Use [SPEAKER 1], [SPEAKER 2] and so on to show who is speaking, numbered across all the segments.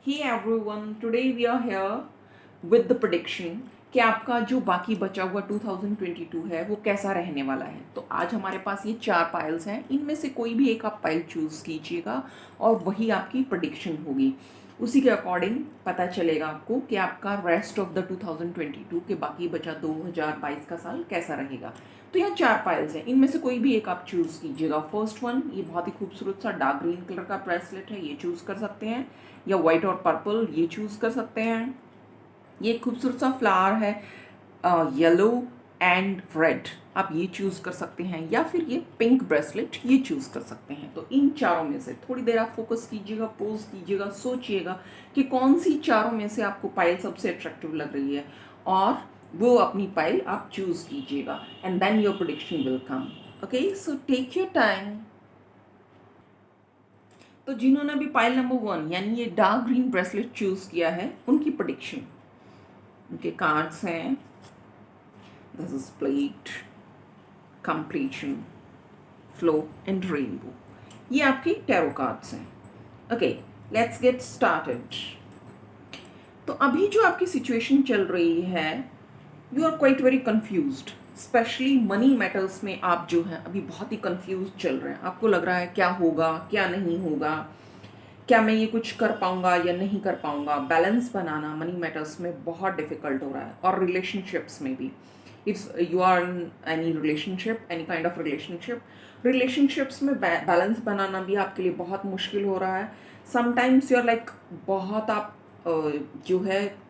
[SPEAKER 1] Hey everyone, today we are here with the prediction कि आपका जो बाकी बचा हुआ 2022 है वो कैसा रहने वाला है। तो आज हमारे पास ये 4 पाइल्स हैं, इनमें से कोई भी एक आप पाइल चूज़ कीजिएगा और वही आपकी prediction होगी। उसी के अकॉर्डिंग पता चलेगा आपको कि आपका रेस्ट ऑफ द 2022 के बाकी बचा 2022 का साल कैसा रहेगा। तो यहाँ 4 पाइल्स हैं, इनमें से कोई भी एक आप चूज़ कीजिएगा। फर्स्ट वन, ये बहुत ही खूबसूरत सा डार्क ग्रीन कलर का ब्रेसलेट है, ये चूज़ कर सकते हैं, या वाइट और पर्पल ये चूज़ कर सकते हैं। ये खूबसूरत सा फ्लावर है, येलो एंड रेड, आप ये चूज़ कर सकते हैं, या फिर ये पिंक ब्रेसलेट ये चूज़ कर सकते हैं। तो इन चारों में से थोड़ी देर आप फोकस कीजिएगा, पोज कीजिएगा, सोचिएगा कि कौन सी चारों में से आपको पाइल सबसे अट्रैक्टिव लग रही है, और वो अपनी पाइल आप चूज़ कीजिएगा and then your prediction will come. Okay, so take your time. तो जिन्होंने भी पाइल नंबर 1 यानी ये डार्क ग्रीन ब्रेसलेट चूज किया है, उनकी प्रेडिक्शन, उनके कार्ड्स हैं, this is plate, completion, flow and rainbow. ये आपके टैरो कार्ड्स हैं। Okay, let's get started. तो अभी जो आपकी सिचुएशन चल रही है, you are quite very confused, specially money matters में आप जो हैं अभी बहुत ही कंफ्यूज चल रहे हैं। आपको लग रहा है क्या होगा क्या नहीं होगा, क्या मैं ये कुछ कर पाऊंगा या नहीं कर पाऊंगा। बैलेंस बनाना मनी मैटर्स में बहुत डिफिकल्ट हो रहा है, और रिलेशनशिप्स में भी। If you are in any relationship, any kind of relationships में बैलेंस बनाना भी आपके लिए बहुत मुश्किल हो रहा है। समटाइम्स यू आर लाइक, बहुत आप जो है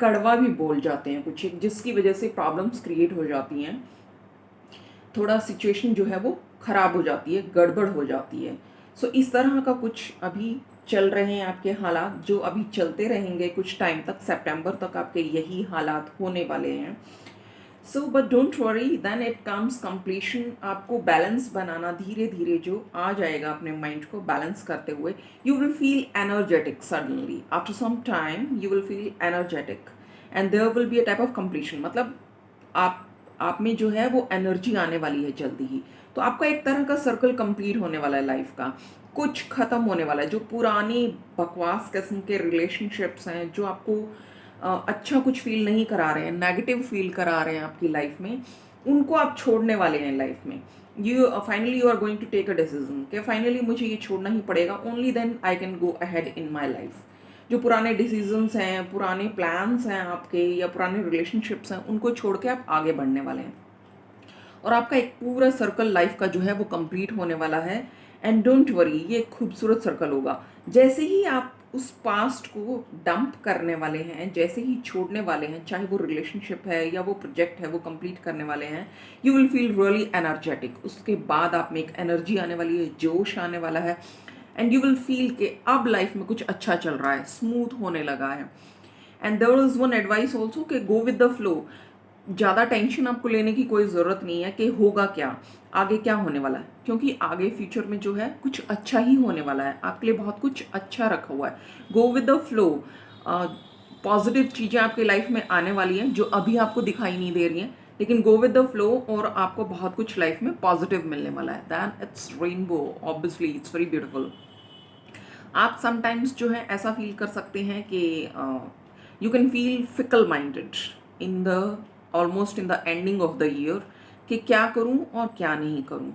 [SPEAKER 1] कड़वा भी बोल जाते हैं कुछ, जिसकी वजह से प्रॉब्लम्स क्रिएट हो जाती हैं। थोड़ा सिचुएशन जो है वो ख़राब हो जाती है, गड़बड़ हो जाती है। सो इस तरह का कुछ अभी चल रहे हैं आपके हालात, जो अभी चलते रहेंगे कुछ टाइम तक, सितंबर तक आपके यही हालात होने वाले हैं। So but don't worry, then it comes completion. आपको बैलेंस बनाना धीरे धीरे जो आ जाएगा अपने माइंड को बैलेंस करते हुए, you will feel energetic suddenly. After some time you will feel energetic and there will be a type of completion. मतलब आप में जो है वो एनर्जी आने वाली है जल्दी ही। तो आपका एक तरह का सर्कल कंप्लीट होने वाला है लाइफ का, कुछ खत्म होने वाला है। जो पुरानी बकवास किस्म के रिलेशनशिप्स हैं, जो आपको अच्छा कुछ फील नहीं करा रहे हैं, नेगेटिव फील करा रहे हैं आपकी लाइफ में, उनको आप छोड़ने वाले हैं लाइफ में। You are going to take a decision कि फाइनली मुझे ये छोड़ना ही पड़ेगा, only then I can go ahead in my life. जो पुराने डिसीजंस हैं, पुराने प्लान्स हैं आपके, या पुराने रिलेशनशिप्स हैं, उनको छोड़ के आप आगे बढ़ने वाले हैं, और आपका एक पूरा सर्कल लाइफ का जो है वो कंप्लीट होने वाला है। एंड डोंट वरी, ये एक खूबसूरत सर्कल होगा। जैसे ही आप उस पास्ट को डंप करने वाले हैं, जैसे ही छोड़ने वाले हैं, चाहे वो रिलेशनशिप है या वो प्रोजेक्ट है, वो कंप्लीट करने वाले हैं, you will feel really energetic. उसके बाद आप में एक एनर्जी आने वाली है, जोश आने वाला है, एंड यू विल फील कि अब लाइफ में कुछ अच्छा चल रहा है, स्मूथ होने लगा है। And there is one advice also कि गो विद द फ्लो। ज़्यादा टेंशन आपको लेने की कोई ज़रूरत नहीं है कि होगा क्या, आगे क्या होने वाला है, क्योंकि आगे फ्यूचर में जो है कुछ अच्छा ही होने वाला है, आपके लिए बहुत कुछ अच्छा रखा हुआ है। गो विद द फ्लो। पॉजिटिव चीज़ें आपकी लाइफ में आने वाली हैं जो अभी आपको दिखाई नहीं दे रही हैं, लेकिन गो विद द फ्लो और आपको बहुत कुछ लाइफ में पॉजिटिव मिलने वाला है। Then it's rainbow, obviously it's very beautiful. आप समटाइम्स जो है ऐसा फील कर सकते हैं कि you can feel fickle minded in the almost in the ending of the year, कि क्या करूं और क्या नहीं करूं,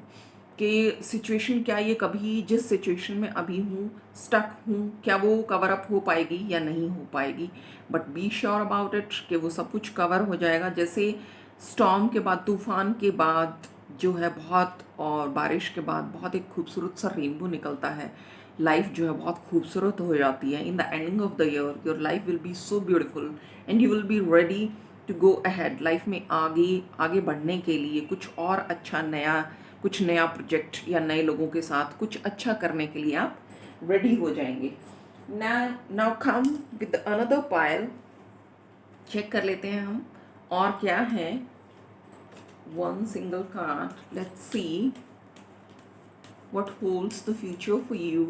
[SPEAKER 1] कि सिचुएशन क्या, ये कभी जिस सिचुएशन में अभी हूँ, स्टक हूँ, क्या वो कवर अप हो पाएगी या नहीं हो पाएगी। But be sure about it कि वो सब कुछ कवर हो जाएगा। जैसे स्टॉर्म के बाद, तूफान के बाद जो है बहुत, और बारिश के बाद बहुत एक खूबसूरत सा रेनबो निकलता है। लाइफ जो है बहुत खूबसूरत हो जाती है। In the ending of the year your life will be so beautiful and you will be ready to go ahead. Life में आगे आगे बढ़ने के लिए, कुछ और अच्छा नया, कुछ नया प्रोजेक्ट या नए लोगों के साथ कुछ अच्छा करने के लिए आप रेडी हो जाएंगे। Now come with another pile. Check कर लेते हैं हम और क्या है। One single card, let's see what holds the future for you.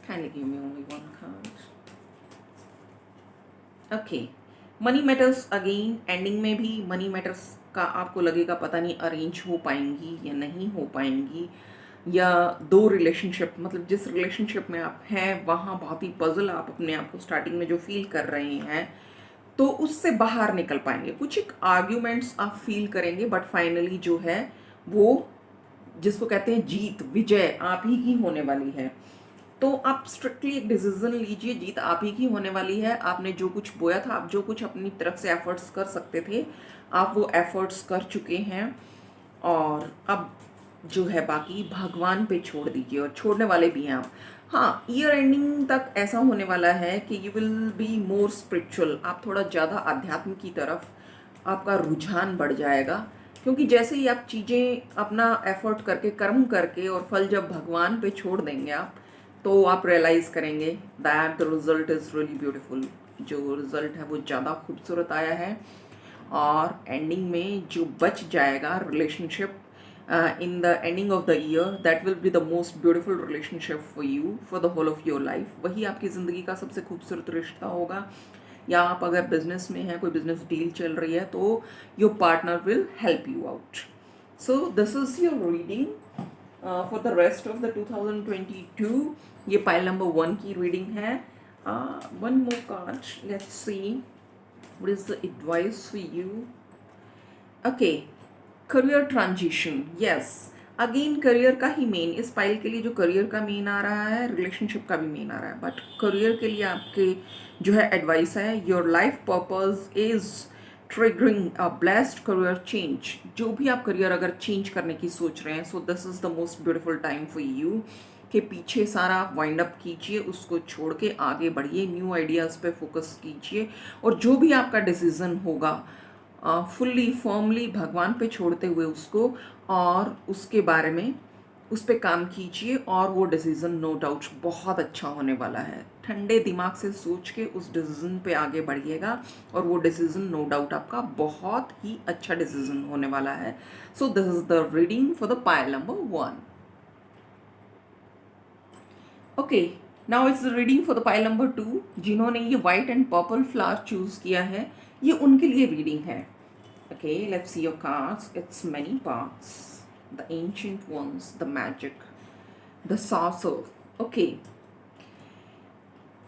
[SPEAKER 1] Kindly give me only one card. Okay, money matters again. Ending में भी मनी मैटर्स का आपको लगेगा पता नहीं अरेंज हो पाएंगी या नहीं हो पाएंगी। या दो रिलेशनशिप, मतलब जिस रिलेशनशिप में आप हैं वहाँ बहुत ही पजल आप अपने आप को स्टार्टिंग में जो फील कर रहे हैं, तो उससे बाहर निकल पाएंगे। कुछ एक आर्ग्यूमेंट्स आप फील करेंगे, बट फाइनली जो है वो, जिसको कहते हैं जीत, विजय आप ही की होने वाली है। तो आप स्ट्रिक्टली एक डिसीजन लीजिए, जीत आप ही की होने वाली है। आपने जो कुछ बोया था, आप जो कुछ अपनी तरफ से एफर्ट्स कर सकते थे, आप वो एफर्ट्स कर चुके हैं, और अब जो है बाकी भगवान पे छोड़ दीजिए, और छोड़ने वाले भी हैं आप। हाँ, ईयर एंडिंग तक ऐसा होने वाला है कि you will be more spiritual, आप थोड़ा ज़्यादा अध्यात्म की तरफ आपका रुझान बढ़ जाएगा, क्योंकि जैसे ही आप चीज़ें अपना एफर्ट करके, कर्म करके, और फल जब भगवान पे छोड़ देंगे आप, तो आप रियलाइज़ करेंगे that the result is really beautiful. जो रिजल्ट है वो ज़्यादा खूबसूरत आया है, और एंडिंग में जो बच जाएगा relationship in the ending of the year, that will be the most beautiful relationship for you for the whole of your life. वही आपकी ज़िंदगी का सबसे खूबसूरत रिश्ता होगा। या आप अगर बिजनेस में हैं, कोई बिजनेस डील चल रही है, तो your partner will help you out. So this is your reading for the rest of the 2022। ये पाइल नंबर 1 की रीडिंग है। One more card, let's see what is the advice for you. Okay, career transition, yes, again career का ही main, इस pile के लिए जो career का main आ रहा है, रिलेशनशिप का भी मेन आ रहा है, बट करियर के लिए आपके जो है एडवाइस है, your life purpose is triggering a blessed career change. जो भी आप करियर अगर चेंज करने की सोच रहे हैं, so this is the most beautiful time for you, कि पीछे सारा वाइंड अप कीजिए, उसको छोड़ के आगे बढ़िए, न्यू आइडियाज़ पे फोकस कीजिए, और जो भी आपका डिसीज़न होगा फुल्ली फॉर्मली भगवान पे छोड़ते हुए उसको, और उसके बारे में उस पर काम कीजिए, और वो डिसीज़न नो डाउट बहुत अच्छा होने वाला है। ठंडे दिमाग से सोच के उस डिसीज़न पे आगे बढ़िएगा, और वो डिसीज़न नो डाउट आपका बहुत ही अच्छा डिसीज़न होने वाला है। So this is the reading for the pile number 1। Okay, now it's reading for the pile number 2। जिन्होंने ये white and purple flower choose किया है, ये उनके लिए रीडिंग है। Okay, let's see your cards. It's many parts, the ancient ones, the magic, the sorcerer. Okay,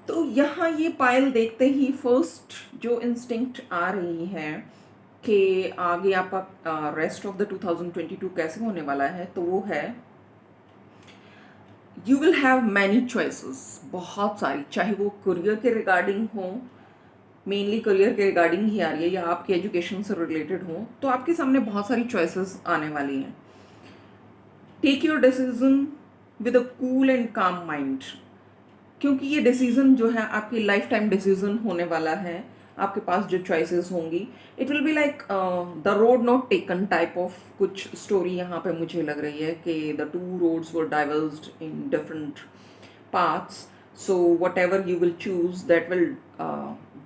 [SPEAKER 1] तो यहाँ ये पाइल देखते ही फर्स्ट जो इंस्टिंक्ट आ रही है कि आगे आपका रेस्ट ऑफ द 2022 कैसे होने वाला है, तो वो है you will have many choices, बहुत सारी, चाहे वो करियर के रिगार्डिंग हो, मेनली करियर के रिगार्डिंग ही आ रही है, या आपके एजुकेशन से रिलेटेड हो, तो आपके सामने बहुत सारी चॉइसेस आने वाली हैं। Take your decision with a cool and calm mind, क्योंकि ये डिसीजन जो है आपकी लाइफ टाइम डिसीजन होने वाला है। आपके पास जो चॉइसेस होंगी, it will be like the road not taken type of कुछ स्टोरी यहाँ पे मुझे लग रही है, कि the two roads were diverged in different paths. So whatever you will choose that will,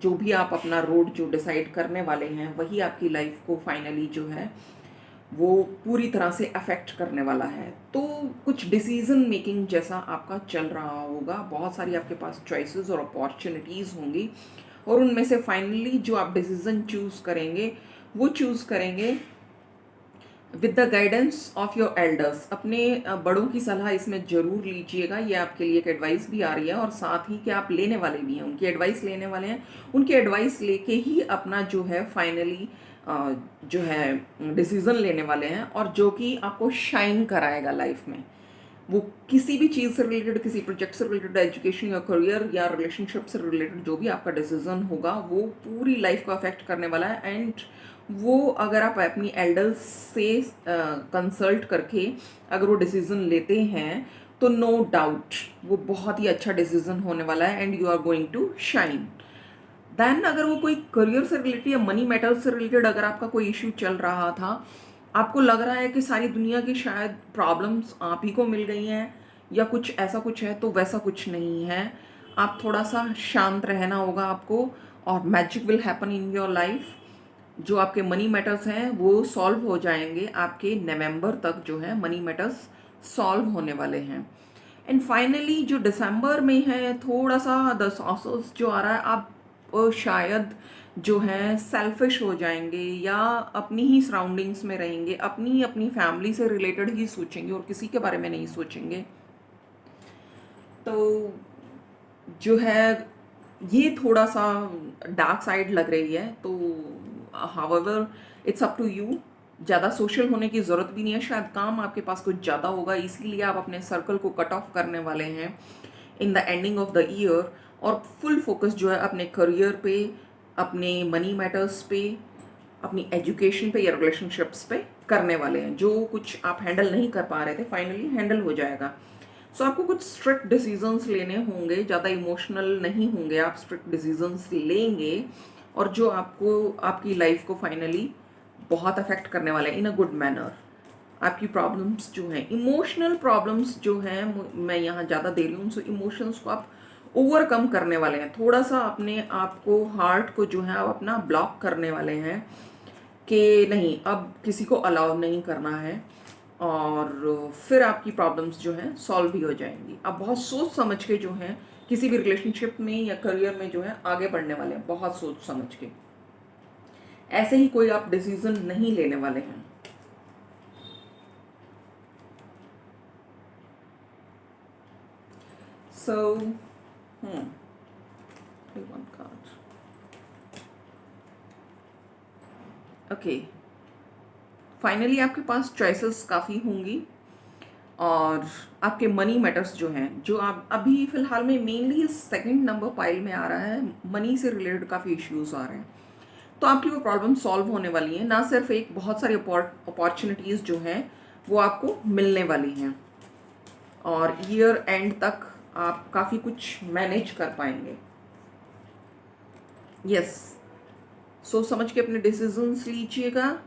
[SPEAKER 1] जो भी आप अपना रोड जो डिसाइड करने वाले हैं, वही आपकी लाइफ को फाइनली जो है वो पूरी तरह से अफेक्ट करने वाला है। तो कुछ डिसीजन मेकिंग जैसा आपका चल रहा होगा, बहुत सारी आपके पास चॉइसेस और अपॉर्चुनिटीज़ होंगी, और उनमें से फाइनली जो आप डिसीजन चूज़ करेंगे, वो चूज़ करेंगे with the guidance of your elders. अपने बड़ों की सलाह इसमें ज़रूर लीजिएगा, ये आपके लिए एक एडवाइस भी आ रही है, और साथ ही कि आप लेने वाले भी हैं, उनकी एडवाइस लेने वाले हैं। उनकी एडवाइस लेके ही अपना जो है फाइनली जो है डिसीज़न लेने वाले हैं, और जो कि आपको शाइन कराएगा लाइफ में। वो किसी भी चीज़ से रिलेटेड, किसी प्रोजेक्ट से रिलेटेड, एजुकेशन या करियर या रिलेशनशिप से रिलेटेड जो भी आपका डिसीजन होगा, वो पूरी लाइफ को अफेक्ट करने वाला है। एंड वो अगर आप अपनी एल्डर्स से कंसल्ट करके अगर वो डिसीजन लेते हैं, तो नो डाउट वो बहुत ही अच्छा डिसीजन होने वाला है, and you are going to shine. Then अगर वो कोई करियर से रिलेटेड या मनी मैटर्स से रिलेटेड अगर आपका कोई इश्यू चल रहा था, आपको लग रहा है कि सारी दुनिया की शायद प्रॉब्लम्स आप ही को मिल गई हैं, या कुछ ऐसा कुछ है, तो वैसा कुछ नहीं है। आप थोड़ा सा शांत रहना होगा आपको, और magic will happen in your life. जो आपके मनी मैटर्स हैं वो सॉल्व हो जाएंगे, आपके नवंबर तक जो है मनी मैटर्स सॉल्व होने वाले हैं। एंड फाइनली जो दिसंबर में है, थोड़ा सा द सॉर्सर्स जो आ रहा है, आप शायद जो है सेल्फिश हो जाएंगे या अपनी ही सराउंडिंग्स में रहेंगे, अपनी अपनी फैमिली से रिलेटेड ही सोचेंगे और किसी के बारे में नहीं सोचेंगे। तो जो है ये थोड़ा सा डार्क साइड लग रही है। तो however it's up to you. ज़्यादा सोशल होने की ज़रूरत भी नहीं है, शायद काम आपके पास कुछ ज़्यादा होगा, इसीलिए आप अपने सर्कल को कट ऑफ करने वाले हैं इन the ending of the year, और फुल फोकस जो है अपने करियर पे, अपने मनी मैटर्स पे, अपनी एजुकेशन पे या रिलेशनशिप्स पे करने वाले हैं। जो कुछ आप हैंडल नहीं कर पा रहे थे फाइनली हैंडल हो जाएगा। सो आपको कुछ स्ट्रिक्ट डिसीजंस लेने होंगे, ज़्यादा इमोशनल नहीं होंगे आप, स्ट्रिक्ट डिसीजंस लेंगे और जो आपको आपकी लाइफ को फाइनली बहुत अफेक्ट करने वाले हैं इन अ गुड मैनर। आपकी प्रॉब्लम्स जो हैं, इमोशनल प्रॉब्लम्स जो हैं, मैं यहाँ ज़्यादा दे रही हूँ, सो इमोशंस को आप ओवरकम करने वाले हैं। थोड़ा सा अपने आप को, हार्ट को जो है आप अपना ब्लॉक करने वाले हैं कि नहीं, अब किसी को अलाउ नहीं करना है, और फिर आपकी प्रॉब्लम्स जो हैं सॉल्व भी हो जाएंगी। आप बहुत सोच समझ के जो है किसी भी रिलेशनशिप में या करियर में जो है आगे बढ़ने वाले हैं, बहुत सोच समझ के। ऐसे ही कोई आप डिसीजन नहीं लेने वाले हैं। सो one card. ओके, फाइनली आपके पास चॉइसेस काफ़ी होंगी, और आपके मनी मैटर्स जो हैं, जो आप अभी फ़िलहाल में मेनली सेकंड नंबर पाइल में आ रहा है, मनी से रिलेटेड काफ़ी इश्यूज आ रहे हैं, तो आपकी वो प्रॉब्लम सॉल्व होने वाली है। ना सिर्फ एक, बहुत सारी अपॉर्चुनिटीज़ जो हैं वो आपको मिलने वाली हैं, और ईयर एंड तक आप काफ़ी कुछ मैनेज कर पाएंगे। यस, सोच समझ के अपने डिसीजंस लीजिएगा,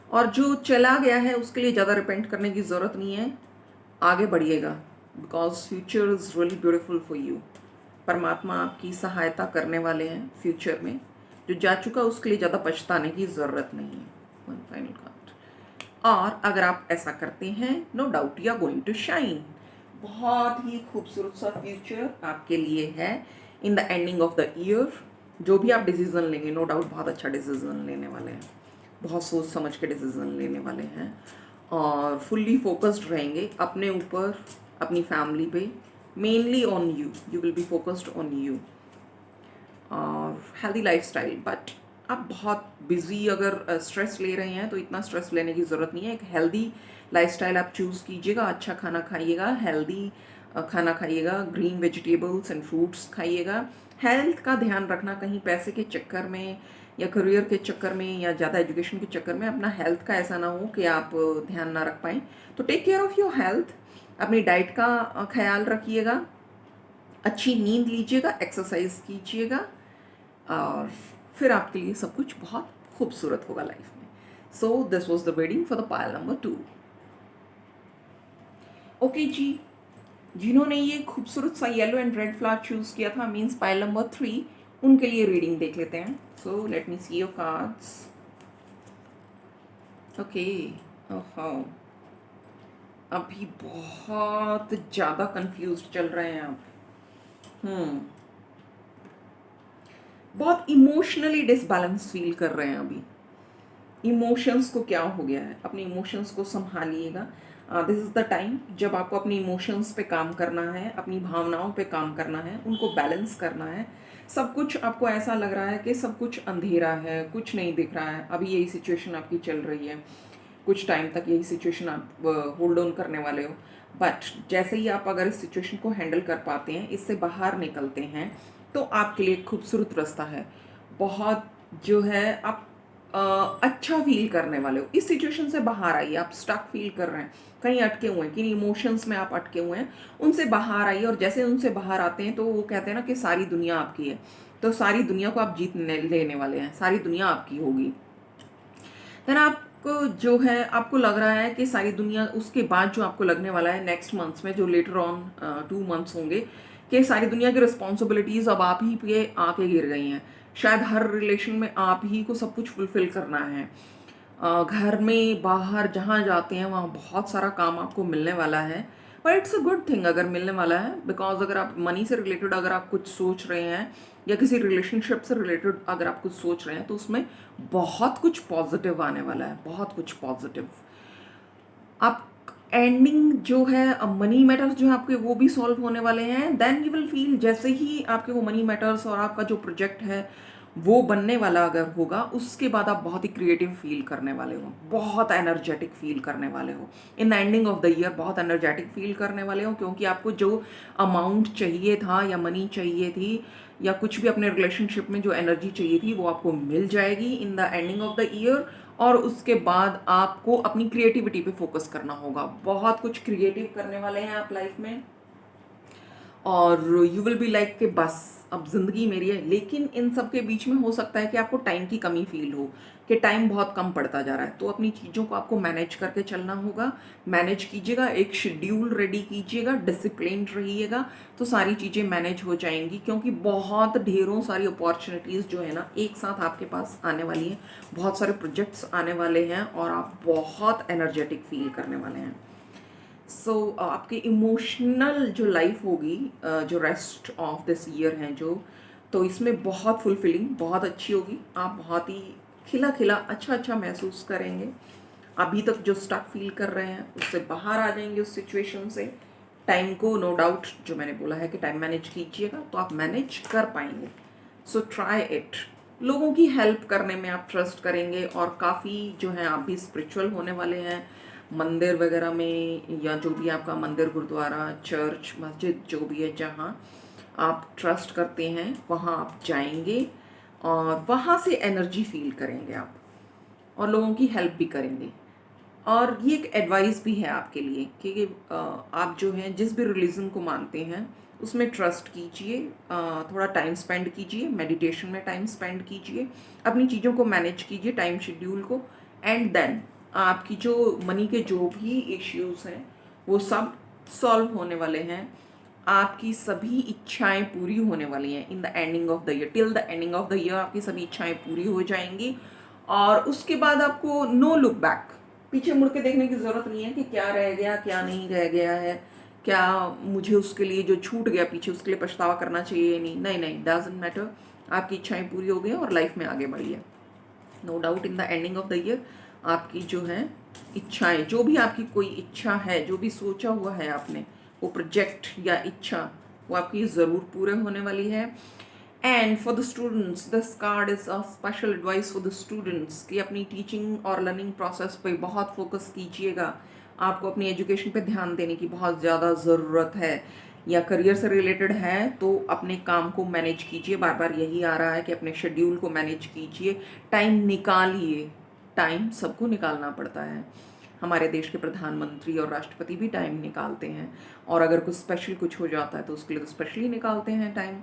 [SPEAKER 1] और जो चला गया है उसके लिए ज़्यादा रिपेंट करने की ज़रूरत नहीं है, आगे बढ़िएगा, because future is really beautiful for you. परमात्मा आपकी सहायता करने वाले हैं फ्यूचर में। जो जा चुका उसके लिए ज़्यादा पछताने की ज़रूरत नहीं है। One final card. और अगर आप ऐसा करते हैं, no doubt you are going to shine. बहुत ही खूबसूरत सा फ्यूचर आपके लिए है in the ending of the year. जो भी आप डिसीजन लेंगे, नो डाउट बहुत अच्छा डिसीजन लेने वाले हैं, बहुत सोच समझ के डिसीजन लेने वाले हैं, और फुल्ली फोकस्ड रहेंगे अपने ऊपर, अपनी फैमिली पे, mainly on you. You will be focused on you, और हेल्दी लाइफस्टाइल। बट आप बहुत बिजी अगर स्ट्रेस ले रहे हैं तो इतना स्ट्रेस लेने की ज़रूरत नहीं है। एक हेल्दी लाइफस्टाइल आप चूज़ कीजिएगा, अच्छा खाना खाइएगा, हेल्दी खाना खाइएगा, ग्रीन वेजिटेबल्स एंड फ्रूट्स खाइएगा। हेल्थ का ध्यान रखना, कहीं पैसे के चक्कर में या करियर के चक्कर में या ज़्यादा एजुकेशन के चक्कर में अपना हेल्थ का ऐसा ना हो कि आप ध्यान ना रख पाएँ। तो take care of your health. अपनी डाइट का ख्याल रखिएगा, अच्छी नींद लीजिएगा, एक्सरसाइज कीजिएगा, और फिर आपके लिए सब कुछ बहुत खूबसूरत होगा लाइफ में। So this was the reading for the pile number 2। Okay जी, जिन्होंने ये खूबसूरत सा yellow and red flower choose किया था, मीन्स पाइल नंबर 3, उनके लिए रीडिंग देख लेते हैं। So let me C your cards. Okay, ओहो, अभी बहुत ज़्यादा कंफ्यूज चल रहे हैं आप। बहुत इमोशनली डिसबैलेंस फील कर रहे हैं अभी। इमोशंस को क्या हो गया है, अपने इमोशंस को संभालिएगा। दिस इज़ द टाइम जब आपको अपने इमोशंस पे काम करना है, अपनी भावनाओं पे काम करना है, उनको बैलेंस करना है। सब कुछ आपको ऐसा लग रहा है कि सब कुछ अंधेरा है, कुछ नहीं दिख रहा है, अभी यही सिचुएशन आपकी चल रही है, कुछ टाइम तक यही सिचुएशन आप होल्ड ऑन करने वाले हो। बट जैसे ही आप अगर इस सिचुएशन को हैंडल कर पाते हैं, इससे बाहर निकलते हैं, तो आपके लिए एक खूबसूरत रास्ता है। बहुत जो है आप अच्छा फील करने वाले हो। इस सिचुएशन से बाहर आइए। आप स्टक फील कर रहे हैं, कहीं अटके हुए हैं, किन इमोशंस में आप अटके हुए हैं, उनसे बाहर आइए। और जैसे उनसे बाहर आते हैं तो वो कहते हैं ना कि सारी दुनिया आपकी है, तो सारी दुनिया को आप जीत लेने वाले हैं, सारी दुनिया आपकी होगी। देन आपको जो है, आपको लग रहा है कि सारी दुनिया, उसके बाद जो आपको लगने वाला है नेक्स्ट मंथ्स में, जो लेटर ऑन 2 मंथ्स होंगे, कि सारी दुनिया की रिस्पॉन्सिबिलिटीज़ अब आप ही पे आके गिर गई हैं। शायद हर रिलेशन में आप ही को सब कुछ फुलफिल करना है। घर में, बाहर जहाँ जाते हैं वहाँ बहुत सारा काम आपको मिलने वाला है। पर इट्स अ गुड थिंग अगर मिलने वाला है, बिकॉज अगर आप मनी से रिलेटेड अगर आप कुछ सोच रहे हैं या किसी रिलेशनशिप से रिलेटेड अगर आप कुछ सोच रहे हैं तो उसमें बहुत कुछ पॉजिटिव आने वाला है, बहुत कुछ पॉजिटिव। आप एंडिंग जो है मनी मैटर्स जो है आपके वो भी सॉल्व होने वाले हैं। देन यू विल फील जैसे ही आपके वो मनी मैटर्स और आपका जो प्रोजेक्ट है वो बनने वाला अगर होगा, उसके बाद आप बहुत ही क्रिएटिव फील करने वाले हो, बहुत एनर्जेटिक फील करने वाले हो। इन the ending of the year बहुत एनर्जेटिक फील करने वाले हो, क्योंकि आपको जो अमाउंट चाहिए था या मनी चाहिए थी या कुछ भी अपने रिलेशनशिप में जो एनर्जी चाहिए थी वो आपको मिल जाएगी इन the ending of the year. और उसके बाद आपको अपनी क्रिएटिविटी पे फोकस करना होगा, बहुत कुछ क्रिएटिव करने वाले हैं आप लाइफ में। और यू विल बी लाइक कि बस अब ज़िंदगी मेरी है। लेकिन इन सब के बीच में हो सकता है कि आपको टाइम की कमी फील हो, कि टाइम बहुत कम पड़ता जा रहा है, तो अपनी चीज़ों को आपको मैनेज करके चलना होगा। मैनेज कीजिएगा, एक शेड्यूल रेडी कीजिएगा, डिसिप्लिन रहिएगा, तो सारी चीज़ें मैनेज हो जाएंगी। क्योंकि बहुत ढेरों सारी अपॉर्चुनिटीज़ जो है ना एक साथ आपके पास आने वाली हैं, बहुत सारे प्रोजेक्ट्स आने वाले हैं और आप बहुत एनर्जेटिक फील करने वाले हैं। सो आपकी इमोशनल जो लाइफ होगी, जो रेस्ट ऑफ दिस ईयर है जो, तो इसमें बहुत फुलफिलिंग, बहुत अच्छी होगी। आप बहुत ही खिला खिला अच्छा अच्छा महसूस करेंगे। अभी तक जो स्टक फील कर रहे हैं उससे बाहर आ जाएंगे उस सिचुएशन से। टाइम को नो डाउट जो मैंने बोला है कि टाइम मैनेज कीजिएगा तो आप मैनेज कर पाएंगे। So try it. लोगों की हेल्प करने में आप ट्रस्ट करेंगे और काफ़ी जो है आप भी स्पिरिचुअल होने वाले हैं। मंदिर वगैरह में या जो भी आपका मंदिर, गुरुद्वारा, चर्च, मस्जिद जो भी है जहाँ आप ट्रस्ट करते हैं वहाँ आप जाएंगे और वहाँ से एनर्जी फील करेंगे आप, और लोगों की हेल्प भी करेंगे। और ये एक एडवाइस भी है आपके लिए कि आप जो है जिस भी रिलीजन को मानते हैं उसमें ट्रस्ट कीजिए, थोड़ा टाइम स्पेंड कीजिए, मेडिटेशन में टाइम स्पेंड कीजिए, अपनी चीज़ों को मैनेज कीजिए, टाइम शेड्यूल को। एंड देन आपकी जो मनी के जो भी इश्यूज हैं वो सब सॉल्व होने वाले हैं। आपकी सभी इच्छाएं पूरी होने वाली हैं इन the ending of the year. Till the ending of the year आपकी सभी इच्छाएं पूरी हो जाएंगी और उसके बाद आपको नो लुक बैक, पीछे मुड़ के देखने की ज़रूरत नहीं है कि क्या रह गया क्या नहीं रह गया है, क्या मुझे उसके लिए जो छूट गया पीछे उसके लिए पछतावा करना चाहिए, नहीं नहीं नहीं, डजंट मैटर। आपकी इच्छाएं पूरी हो गई और लाइफ में आगे बढ़ी है। No doubt in the ending of the year आपकी जो है इच्छाएं, जो भी आपकी कोई इच्छा है, जो भी सोचा हुआ है आपने, वो प्रोजेक्ट या इच्छा वो आपकी ज़रूर पूरे होने वाली है। And for the students this card is a special advice for the students कि अपनी टीचिंग और लर्निंग प्रोसेस पे बहुत फोकस कीजिएगा। आपको अपनी एजुकेशन पे ध्यान देने की बहुत ज़्यादा ज़रूरत है। या करियर से रिलेटेड है तो अपने काम को मैनेज कीजिए, बार बार यही आ रहा है कि अपने शेड्यूल को मैनेज कीजिए, टाइम निकालिए। टाइम सबको निकालना पड़ता है, हमारे देश के प्रधानमंत्री और राष्ट्रपति भी टाइम निकालते हैं, और अगर कुछ स्पेशल कुछ हो जाता है तो उसके लिए तो स्पेशली निकालते हैं टाइम।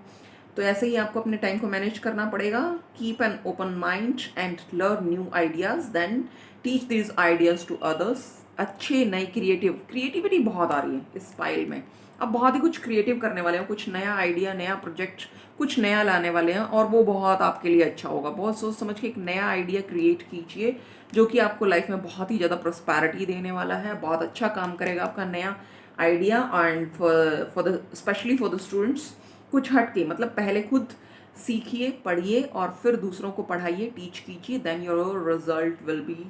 [SPEAKER 1] तो ऐसे ही आपको अपने टाइम को मैनेज करना पड़ेगा। Keep an open mind and learn new ideas, then teach this ideas to others. अच्छे नए क्रिएटिविटी बहुत आ रही है इस फाइल में। अब बहुत ही कुछ क्रिएटिव करने वाले हैं, कुछ नया आइडिया, नया प्रोजेक्ट, कुछ नया लाने वाले हैं और वो बहुत आपके लिए अच्छा होगा। बहुत सोच समझ के एक नया आइडिया क्रिएट कीजिए जो कि आपको लाइफ में बहुत ही ज़्यादा प्रॉस्पेरिटी देने वाला है, बहुत अच्छा काम करेगा आपका नया idea. And for the specially for the students कुछ हट के, मतलब पहले खुद सीखिए, पढ़िए और फिर दूसरों को पढ़ाइए, टीच कीजिए, then your result will be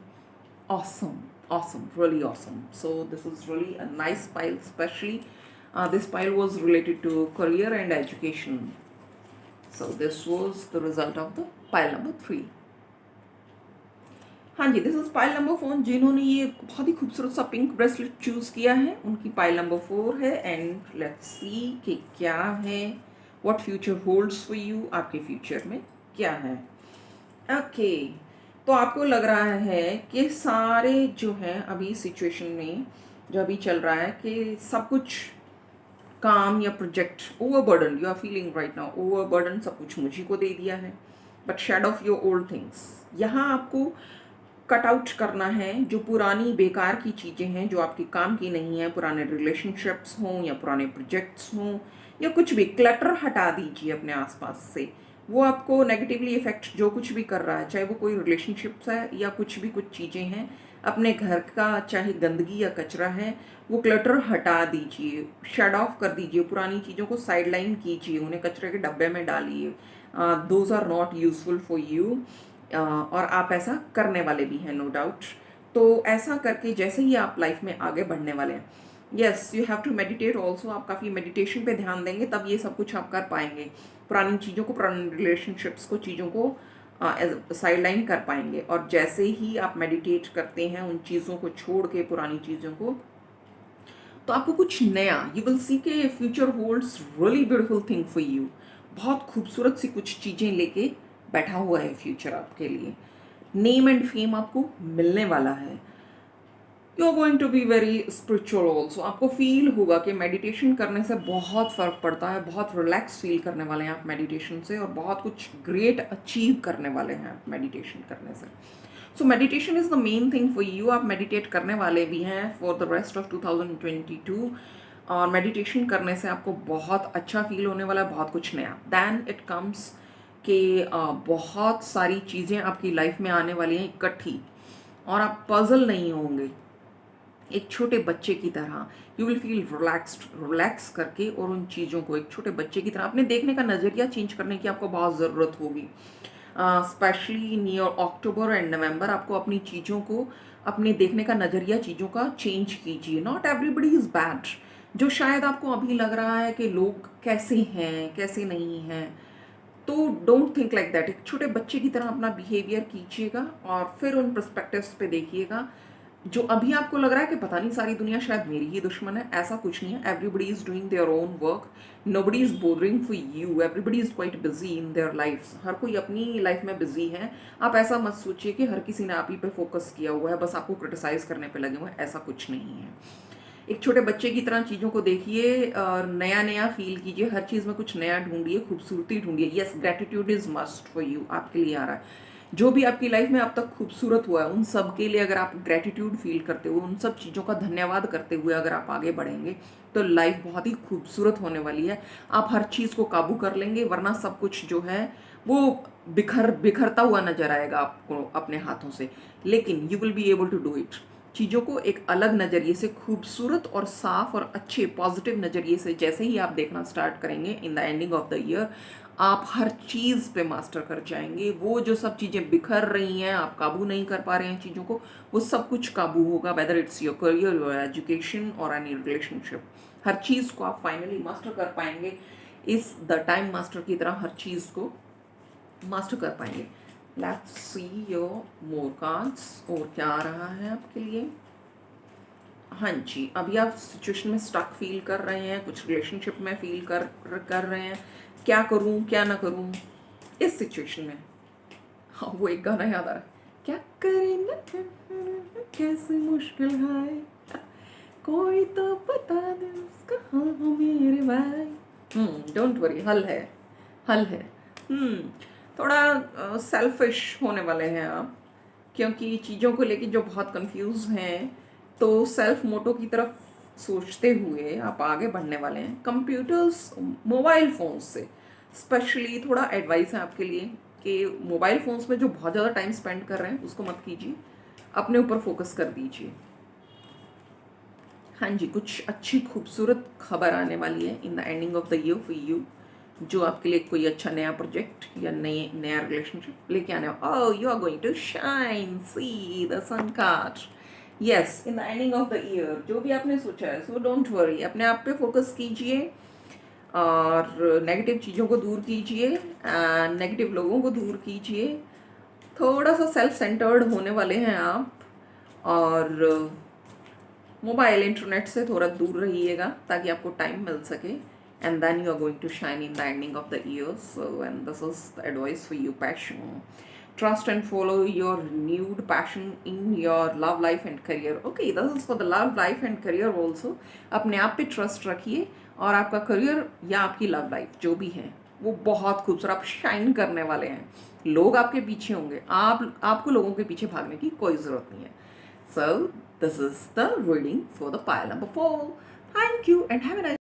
[SPEAKER 1] awesome, awesome, really awesome. So this is really a nice pile, especially this pile was related to career and education. So this was the result of the pile number 3. हाँ जी, this is pile number 4। जिन्होंने ये बहुत ही खूबसूरत सा pink bracelet choose किया है उनकी पाइल नंबर 4 है। एंड लेट्स सी कि क्या है, what future holds for you, आपके फ्यूचर में क्या है। ओके, तो आपको लग रहा है कि सारे जो है अभी सिचुएशन में जो अभी चल रहा है कि सब कुछ काम या project overburden, you are feeling right now overburden, सब कुछ मुझे को दे दिया है। But shed of your old things, यहाँ आपको कट आउट करना है जो पुरानी बेकार की चीज़ें हैं जो आपके काम की नहीं है, पुराने रिलेशनशिप्स हों या पुराने प्रोजेक्ट्स हों या कुछ भी, क्लटर हटा दीजिए अपने आसपास से। वो आपको नेगेटिवली इफेक्ट जो कुछ भी कर रहा है, चाहे वो कोई रिलेशनशिप्स है या कुछ भी कुछ चीज़ें हैं, अपने घर का चाहे गंदगी या कचरा है वो क्लटर हटा दीजिए, शट ऑफ कर दीजिए, पुरानी चीज़ों को साइडलाइन कीजिए, उन्हें कचरे के डब्बे में डालिए। Those are not useful for you, और आप ऐसा करने वाले भी हैं नो डाउट। तो ऐसा करके जैसे ही आप लाइफ में आगे बढ़ने वाले हैं, yes you have to meditate also, आप काफ़ी मेडिटेशन पे ध्यान देंगे तब ये सब कुछ आप कर पाएंगे। पुरानी चीज़ों को, पुरानी रिलेशनशिप्स को, चीज़ों को साइडलाइन कर पाएंगे। और जैसे ही आप मेडिटेट करते हैं उन चीज़ों को छोड़ के, पुरानी चीज़ों को, तो आपको कुछ नया, यू विल सी के future holds really beautiful thing for you. बहुत खूबसूरत सी कुछ चीज़ें लेके बैठा हुआ है फ्यूचर आपके लिए। नेम एंड फेम आपको मिलने वाला है। You are going to be very spiritual also. आपको फील होगा कि मेडिटेशन करने से बहुत फ़र्क पड़ता है, बहुत रिलैक्स फील करने वाले हैं आप मेडिटेशन से, और बहुत कुछ ग्रेट अचीव करने वाले हैं आप मेडिटेशन करने से। So meditation is the main thing for you. आप मेडिटेट करने वाले भी हैं फॉर द रेस्ट ऑफ 2022, और मेडिटेशन करने से आपको बहुत अच्छा फील होने वाला है, बहुत कुछ नया। दैन इट कम्स कि बहुत सारी चीज़ें आपकी लाइफ में आने वाली हैं इकट्ठी, और आप पजल नहीं होंगे एक छोटे बच्चे की तरह। यू विल फील रिलैक्स करके, और उन चीज़ों को एक छोटे बच्चे की तरह अपने देखने का नज़रिया चेंज करने की आपको बहुत ज़रूरत होगी। Specially near October and November आपको अपनी चीज़ों को, अपने देखने का नज़रिया चीज़ों का चेंज कीजिए। Not everybody is bad. जो शायद आपको अभी लग रहा है कि लोग कैसे हैं, कैसे नहीं हैं, तो डोंट थिंक लाइक दैट। एक छोटे बच्चे की तरह अपना बिहेवियर कीजिएगा, और फिर उन पर्सपेक्टिव्स पे देखिएगा। जो अभी आपको लग रहा है कि पता नहीं सारी दुनिया शायद मेरी ही दुश्मन है, ऐसा कुछ नहीं है। Everybody is doing their own work, nobody is bothering for you, everybody is quite busy in their lifes. हर कोई अपनी लाइफ में बिजी है। आप ऐसा मत सोचिए कि हर किसी ने आप ही पे फोकस किया हुआ है, बस आपको क्रिटिसाइज करने पे लगे हुए हैं, ऐसा कुछ नहीं है। एक छोटे बच्चे की तरह चीज़ों को देखिए, और नया नया फील कीजिए, हर चीज़ में कुछ नया ढूंढिए, खूबसूरती ढूंढिए। Yes, gratitude is must for you, आपके लिए आ रहा है। जो भी आपकी लाइफ में अब तक खूबसूरत हुआ है उन सब के लिए अगर आप ग्रेटिट्यूड फील करते हुए, उन सब चीज़ों का धन्यवाद करते हुए अगर आप आगे बढ़ेंगे, तो लाइफ बहुत ही खूबसूरत होने वाली है। आप हर चीज़ को काबू कर लेंगे, वरना सब कुछ जो है वो बिखरता हुआ नजर आएगा आपको अपने हाथों से। लेकिन you will be able to do it. चीज़ों को एक अलग नज़रिए से, खूबसूरत और साफ और अच्छे पॉजिटिव नज़रिए से जैसे ही आप देखना स्टार्ट करेंगे, इन the ending of the year आप हर चीज़ पे मास्टर कर जाएंगे। वो जो सब चीज़ें बिखर रही हैं, आप काबू नहीं कर पा रहे हैं चीज़ों को, वो सब कुछ काबू होगा। Whether it's your career, your education और एनी रिलेशनशिप, हर चीज़ को आप फाइनली मास्टर कर पाएंगे। इस द टाइम मास्टर की तरह हर चीज़ को मास्टर कर पाएंगे। Let's see your more cards, और क्या आ रहा है आपके लिए। हाँ जी, अभी आप सिचुएशन में स्टक फील कर रहे हैं, कुछ रिलेशनशिप में फील कर रहे हैं, क्या करूं क्या ना करूं इस सिचुएशन में। हाँ, वो एक गाना याद आ रहा है, क्या करें न करें, कैसे मुश्किल है, कोई तो बता दे उसका हाँ मेरे भाई। डोंट वरी, हल है, हल है। थोड़ा सेल्फिश होने वाले हैं आप, क्योंकि चीज़ों को लेके जो बहुत कंफ्यूज हैं, तो सेल्फ मोटो की तरफ सोचते हुए आप आगे बढ़ने वाले हैं। कंप्यूटर्स, मोबाइल फ़ोन्स से स्पेशली थोड़ा एडवाइस है आपके लिए कि मोबाइल फ़ोन्स में जो बहुत ज़्यादा टाइम स्पेंड कर रहे हैं उसको मत कीजिए, अपने ऊपर फोकस कर दीजिए। हाँ जी, कुछ अच्छी खूबसूरत खबर आने वाली है in the ending of the year for you, जो आपके लिए कोई अच्छा नया प्रोजेक्ट या नया रिलेशनशिप लेके आने वाला। Oh, you are going to shine, see the sun card. Yes, in the ending of the year जो भी आपने सोचा है, सो डोंट वरी, अपने आप पे फोकस कीजिए और नेगेटिव चीज़ों को दूर कीजिए, नेगेटिव लोगों को दूर कीजिए। थोड़ा सा सेल्फ सेंटर्ड होने वाले हैं आप, और मोबाइल इंटरनेट से थोड़ा दूर रहिएगा ताकि आपको टाइम मिल सके। And then you are going to shine in the ending of the year. So, and this is the advice for you, passion. Trust and follow your renewed passion in your love life and career. Okay, this is for the love life and career also. अपने आप पे trust रखिए, और आपका career या आपकी love life जो भी है वो बहुत खूबसूरत, आप शाइन करने वाले हैं। लोग आपके पीछे होंगे, आपको लोगों के पीछे भागने की कोई ज़रूरत नहीं है। So, this is the reading for the pile number 4. Thank you and have a nice